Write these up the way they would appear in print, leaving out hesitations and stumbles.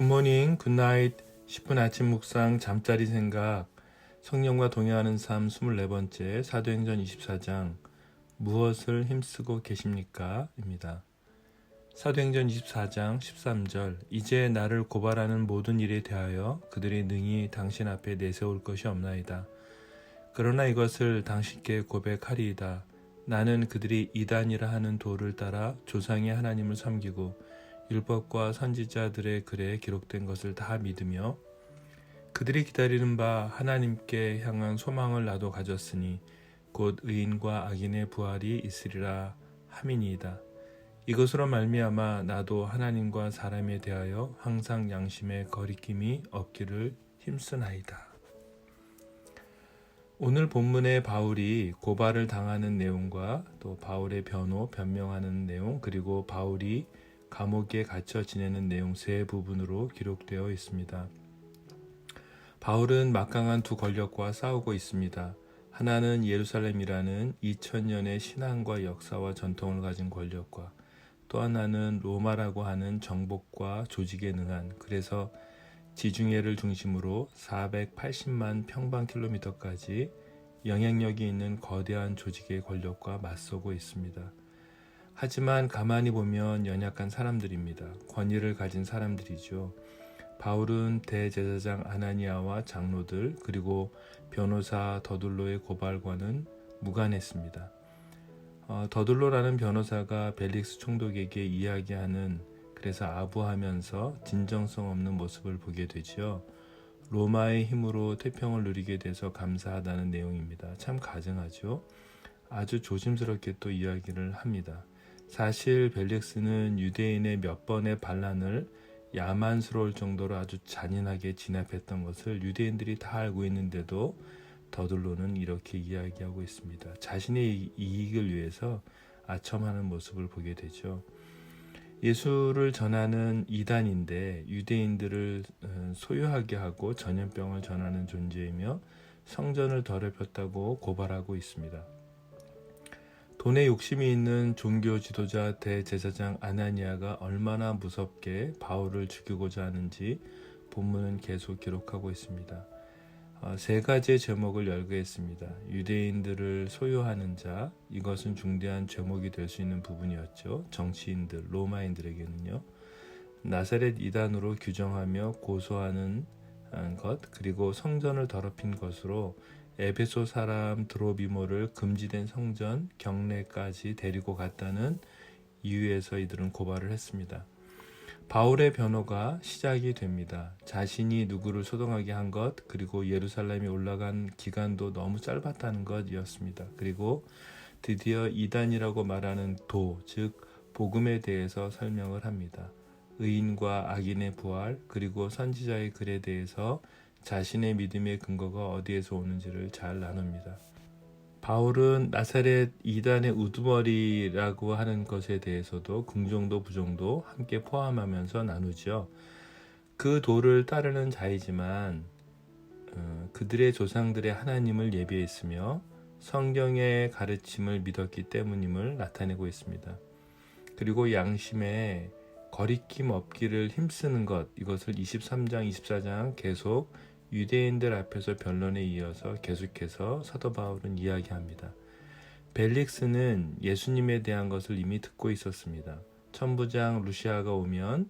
굿모닝, 굿나잇, 10분 아침 묵상, 잠자리 생각, 성령과 동행하는 삶 24번째, 사도행전 24장, 무엇을 힘쓰고 계십니까? 입니다. 사도행전 24장 13절, 이제 나를 고발하는 모든 일에 대하여 그들이 능히 당신 앞에 내세울 것이 없나이다. 그러나 이것을 당신께 고백하리이다. 나는 그들이 이단이라 하는 도를 따라 조상의 하나님을 섬기고 율법과 선지자들의 글에 기록된 것을 다 믿으며 그들이 기다리는 바 하나님께 향한 소망을 나도 가졌으니 곧 의인과 악인의 부활이 있으리라 함이니이다. 이것으로 말미암아 나도 하나님과 사람에 대하여 항상 양심의 거리낌이 없기를 힘쓰나이다. 오늘 본문의 바울이 고발을 당하는 내용과 또 바울의 변명하는 내용, 그리고 바울이 감옥에 갇혀 지내는 내용 세 부분으로 기록되어 있습니다. 바울은 막강한 두 권력과 싸우고 있습니다. 하나는 예루살렘이라는 2000년의 신앙과 역사와 전통을 가진 권력과, 또 하나는 로마라고 하는 정복과 조직에 능한, 그래서 지중해를 중심으로 480만 평방킬로미터까지 영향력이 있는 거대한 조직의 권력과 맞서고 있습니다. 하지만 가만히 보면 연약한 사람들입니다. 권위를 가진 사람들이죠. 바울은 대제사장 아나니아와 장로들, 그리고 변호사 더둘로의 고발과는 무관했습니다. 더둘로라는 변호사가 벨릭스 총독에게 이야기하는, 그래서 아부하면서 진정성 없는 모습을 보게 되죠. 로마의 힘으로 태평을 누리게 돼서 감사하다는 내용입니다. 참 가증하죠. 아주 조심스럽게 또 이야기를 합니다. 사실 벨릭스는 유대인의 몇 번의 반란을 야만스러울 정도로 아주 잔인하게 진압했던 것을 유대인들이 다 알고 있는데도 더둘로는 이렇게 이야기하고 있습니다. 자신의 이익을 위해서 아첨하는 모습을 보게 되죠. 예수를 전하는 이단인데 유대인들을 소유하게 하고 전염병을 전하는 존재이며 성전을 더럽혔다고 고발하고 있습니다. 돈에 욕심이 있는 종교 지도자 대제사장 아나니아가 얼마나 무섭게 바울을 죽이고자 하는지 본문은 계속 기록하고 있습니다. 세 가지의 제목을 열거했습니다. 유대인들을 소유하는 자, 이것은 중대한 제목이 될 수 있는 부분이었죠. 정치인들, 로마인들에게는요. 나사렛 이단으로 규정하며 고소하는 것, 그리고 성전을 더럽힌 것으로 에베소 사람 드로비모를 금지된 성전 경내까지 데리고 갔다는 이유에서 이들은 고발을 했습니다. 바울의 변호가 시작이 됩니다. 자신이 누구를 소동하게 한 것, 그리고 예루살렘에 올라간 기간도 너무 짧았다는 것이었습니다. 그리고 드디어 이단이라고 말하는 도, 즉 복음에 대해서 설명을 합니다. 의인과 악인의 부활, 그리고 선지자의 글에 대해서 자신의 믿음의 근거가 어디에서 오는지를 잘 나눕니다. 바울은 나사렛 이단의 우두머리라고 하는 것에 대해서도 긍정도 부정도 함께 포함하면서 나누죠. 그 도를 따르는 자이지만 그들의 조상들의 하나님을 예비했으며 성경의 가르침을 믿었기 때문임을 나타내고 있습니다. 그리고 양심에 거리낌 없기를 힘쓰는 것, 이것을 23장, 24장 계속 유대인들 앞에서 변론에 이어서 계속해서 사도 바울은 이야기합니다. 벨릭스는 예수님에 대한 것을 이미 듣고 있었습니다. 천부장 루시아가 오면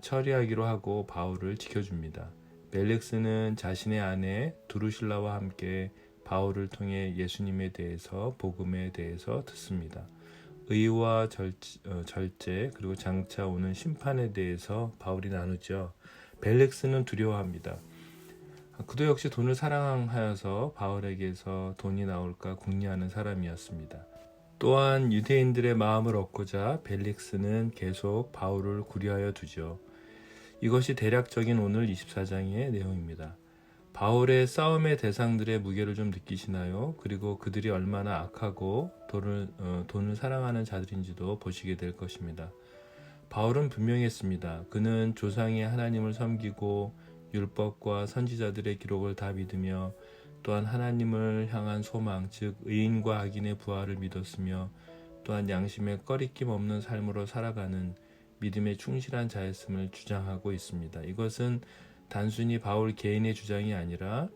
처리하기로 하고 바울을 지켜줍니다. 벨릭스는 자신의 아내 두루실라와 함께 바울을 통해 예수님에 대해서, 복음에 대해서 듣습니다. 의와 절제, 그리고 장차 오는 심판에 대해서 바울이 나누죠. 벨릭스는 두려워합니다. 그도 역시 돈을 사랑하여서 바울에게서 돈이 나올까 궁리하는 사람이었습니다. 또한 유대인들의 마음을 얻고자 벨릭스는 계속 바울을 구려하여 두죠. 이것이 대략적인 오늘 24장의 내용입니다. 바울의 싸움의 대상들의 무게를 좀 느끼시나요? 그리고 그들이 얼마나 악하고 돈을 사랑하는 자들인지도 보시게 될 것입니다. 바울은 분명했습니다. 그는 조상의 하나님을 섬기고 율법과 선지자들의 기록을 다 믿으며 또한 하나님을 향한 소망, 즉 의인과 악인의 부활을 믿었으며 또한 양심에 꺼리낌 없는 삶으로 살아가는 믿음에 충실한 자였음을 주장하고 있습니다. 이것은 단순히 바울 개인의 주장이 아니라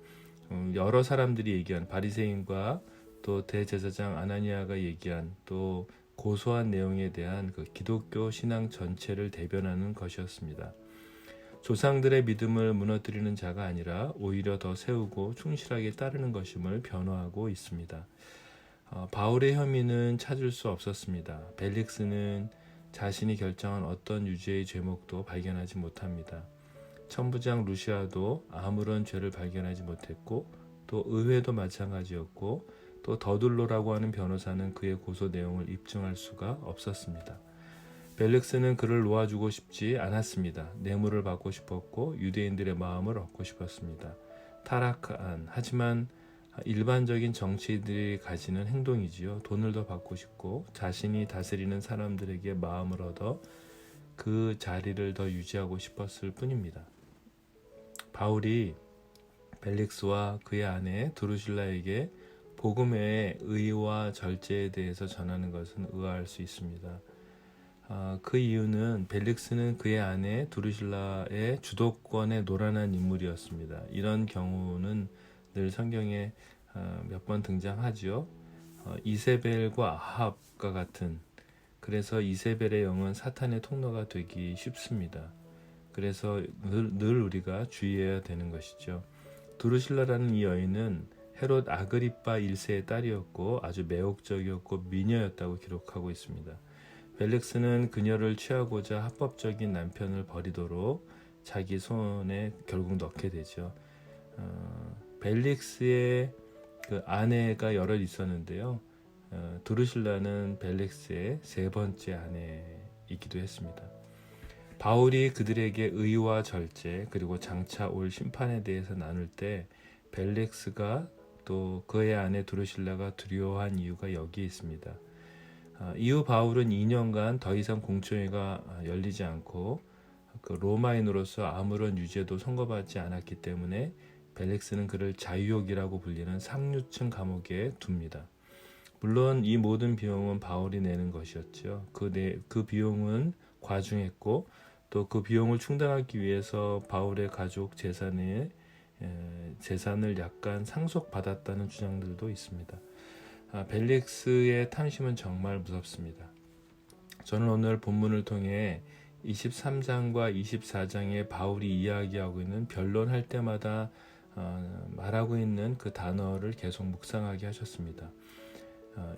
여러 사람들이 얘기한 바리새인과 또 대제사장 아나니아가 얘기한 또 고소한 내용에 대한 그 기독교 신앙 전체를 대변하는 것이었습니다. 조상들의 믿음을 무너뜨리는 자가 아니라 오히려 더 세우고 충실하게 따르는 것임을 변호하고 있습니다. 바울의 혐의는 찾을 수 없었습니다. 벨릭스는 자신이 결정한 어떤 유죄의 죄목도 발견하지 못합니다. 천부장 루시아도 아무런 죄를 발견하지 못했고 또 의회도 마찬가지였고 또 더둘로라고 하는 변호사는 그의 고소 내용을 입증할 수가 없었습니다. 벨릭스는 그를 놓아주고 싶지 않았습니다. 뇌물을 받고 싶었고 유대인들의 마음을 얻고 싶었습니다. 타락한 하지만 일반적인 정치인들이 가지는 행동이지요. 돈을 더 받고 싶고 자신이 다스리는 사람들에게 마음을 얻어 그 자리를 더 유지하고 싶었을 뿐입니다. 바울이 벨릭스와 그의 아내 드루실라에게 복음의 의와 절제에 대해서 전하는 것은 의아할 수 있습니다. 그 이유는 벨릭스는 그의 아내 드루실라의 주도권에 노란한 인물이었습니다. 이런 경우는 늘 성경에 몇 번 등장하죠. 이세벨과 아합과 같은, 그래서 이세벨의 영은 사탄의 통로가 되기 쉽습니다. 그래서 늘 우리가 주의해야 되는 것이죠. 드루실라라는 이 여인은 헤롯 아그리빠 1세의 딸이었고 아주 매혹적이었고 미녀였다고 기록하고 있습니다. 벨릭스는 그녀를 취하고자 합법적인 남편을 버리도록 자기 손에 결국 넣게 되죠. 벨릭스의 그 아내가 여럿 있었는데요. 드루실라는 벨릭스의 세 번째 아내이기도 했습니다. 바울이 그들에게 의와 절제 그리고 장차 올 심판에 대해서 나눌 때 벨릭스가 또 그의 아내 드루실라가 두려워한 이유가 여기에 있습니다. 이후 바울은 2년간 더 이상 공청회가 열리지 않고 그 로마인으로서 아무런 유죄도 선고받지 않았기 때문에 벨릭스는 그를 자유옥이라고 불리는 상류층 감옥에 둡니다. 물론 이 모든 비용은 바울이 내는 것이었죠. 그 비용은 과중했고 또 그 비용을 충당하기 위해서 바울의 가족 재산을 약간 상속받았다는 주장들도 있습니다. 벨릭스의 탐심은 정말 무섭습니다. 저는 오늘 본문을 통해 23장과 24장에 바울이 이야기하고 있는 변론할 때마다 말하고 있는 그 단어를 계속 묵상하게 하셨습니다.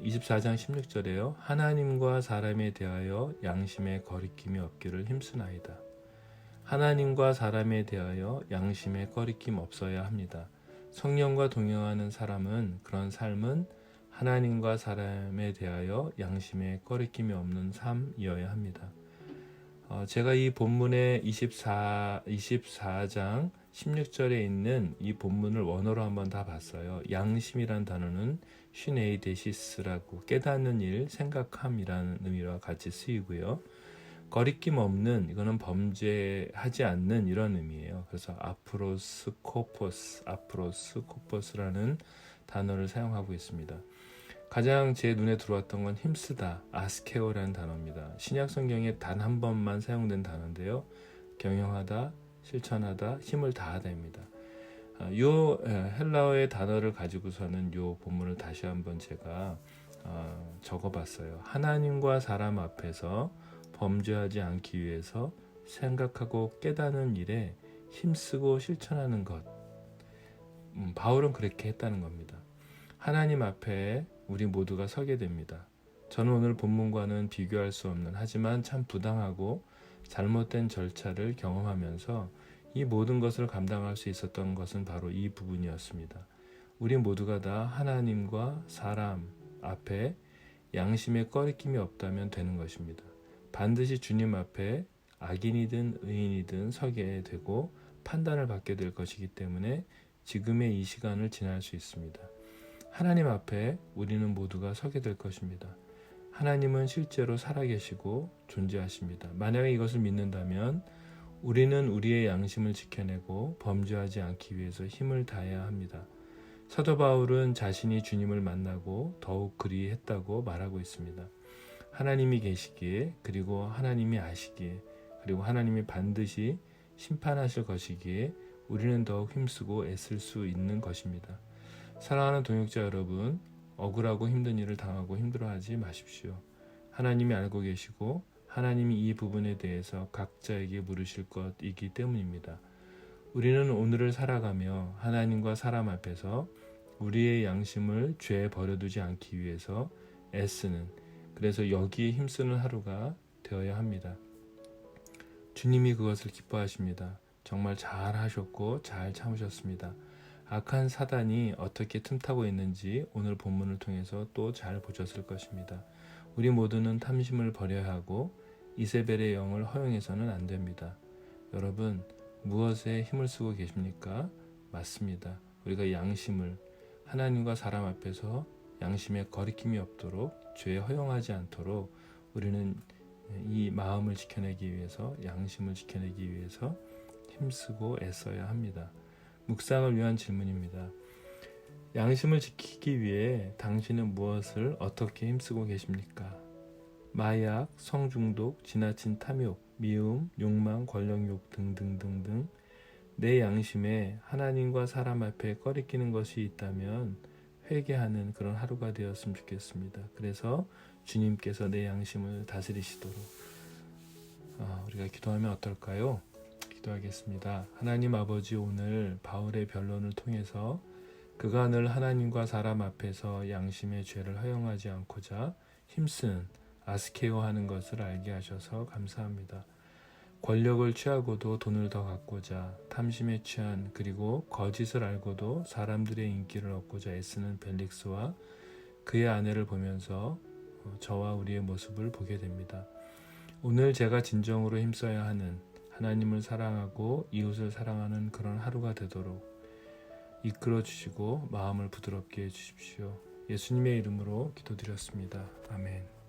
24장 16절에요. 하나님과 사람에 대하여 양심의 거리낌이 없기를 힘쓰나이다. 하나님과 사람에 대하여 양심의 거리낌 없어야 합니다. 성령과 동행하는 사람은 그런 삶은 하나님과 사람에 대하여 양심의 거리낌이 없는 삶이어야 합니다. 제가 이 본문의 24장 16절에 있는 이 본문을 원어로 한번 다 봤어요. 양심이란 단어는 슈네이데시스라고 깨닫는 일, 생각함이라는 의미와 같이 쓰이고요. 거리낌 없는, 이거는 범죄하지 않는 이런 의미예요. 그래서 아프로스코포스라는 단어를 사용하고 있습니다. 가장 제 눈에 들어왔던 건 힘쓰다, 아스케오라는 단어입니다. 신약 성경에 단 한 번만 사용된 단어인데요. 경영하다, 실천하다, 힘을 다하다입니다. 이 헬라어의 단어를 가지고서는 이 본문을 다시 한번 제가 적어봤어요. 하나님과 사람 앞에서 범죄하지 않기 위해서 생각하고 깨닫는 일에 힘쓰고 실천하는 것. 바울은 그렇게 했다는 겁니다. 하나님 앞에 우리 모두가 서게 됩니다. 저는 오늘 본문과는 비교할 수 없는 하지만 참 부당하고 잘못된 절차를 경험하면서 이 모든 것을 감당할 수 있었던 것은 바로 이 부분이었습니다. 우리 모두가 다 하나님과 사람 앞에 양심의 꺼리낌이 없다면 되는 것입니다. 반드시 주님 앞에 악인이든 의인이든 서게 되고 판단을 받게 될 것이기 때문에 지금의 이 시간을 지날 수 있습니다. 하나님 앞에 우리는 모두가 서게 될 것입니다. 하나님은 실제로 살아계시고 존재하십니다. 만약에 이것을 믿는다면 우리는 우리의 양심을 지켜내고 범죄하지 않기 위해서 힘을 다해야 합니다. 사도 바울은 자신이 주님을 만나고 더욱 그리했다고 말하고 있습니다. 하나님이 계시기에, 그리고 하나님이 아시기에, 그리고 하나님이 반드시 심판하실 것이기에 우리는 더욱 힘쓰고 애쓸 수 있는 것입니다. 사랑하는 동역자 여러분, 억울하고 힘든 일을 당하고 힘들어하지 마십시오. 하나님이 알고 계시고 하나님이 이 부분에 대해서 각자에게 물으실 것이기 때문입니다. 우리는 오늘을 살아가며 하나님과 사람 앞에서 우리의 양심을 죄에 버려두지 않기 위해서 애쓰는, 그래서 여기에 힘쓰는 하루가 되어야 합니다. 주님이 그것을 기뻐하십니다. 정말 잘 하셨고 잘 참으셨습니다. 악한 사단이 어떻게 틈타고 있는지 오늘 본문을 통해서 또 잘 보셨을 것입니다. 우리 모두는 탐심을 버려야 하고 이세벨의 영을 허용해서는 안 됩니다. 여러분, 무엇에 힘을 쓰고 계십니까? 맞습니다. 우리가 양심을, 하나님과 사람 앞에서 양심에 거리낌이 없도록, 죄에 허용하지 않도록 우리는 이 마음을 지켜내기 위해서, 양심을 지켜내기 위해서 힘쓰고 애써야 합니다. 묵상을 위한 질문입니다. 양심을 지키기 위해 당신은 무엇을 어떻게 힘쓰고 계십니까? 마약, 성중독, 지나친 탐욕, 미움, 욕망, 권력욕 등등등등 내 양심에 하나님과 사람 앞에 꺼리끼는 것이 있다면 회개하는 그런 하루가 되었으면 좋겠습니다. 그래서 주님께서 내 양심을 다스리시도록 우리가 기도하면 어떨까요? 기도하겠습니다. 하나님 아버지, 오늘 바울의 변론을 통해서 그가 늘 하나님과 사람 앞에서 양심의 죄를 허용하지 않고자 힘쓰는 아스케어하는 것을 알게 하셔서 감사합니다. 권력을 취하고도 돈을 더 갖고자 탐심에 취한, 그리고 거짓을 알고도 사람들의 인기를 얻고자 애쓰는 벨릭스와 그의 아내를 보면서 저와 우리의 모습을 보게 됩니다. 오늘 제가 진정으로 힘써야 하는, 하나님을 사랑하고 이웃을 사랑하는 그런 하루가 되도록 이끌어 주시고 마음을 부드럽게 해주십시오. 예수님의 이름으로 기도드렸습니다. 아멘.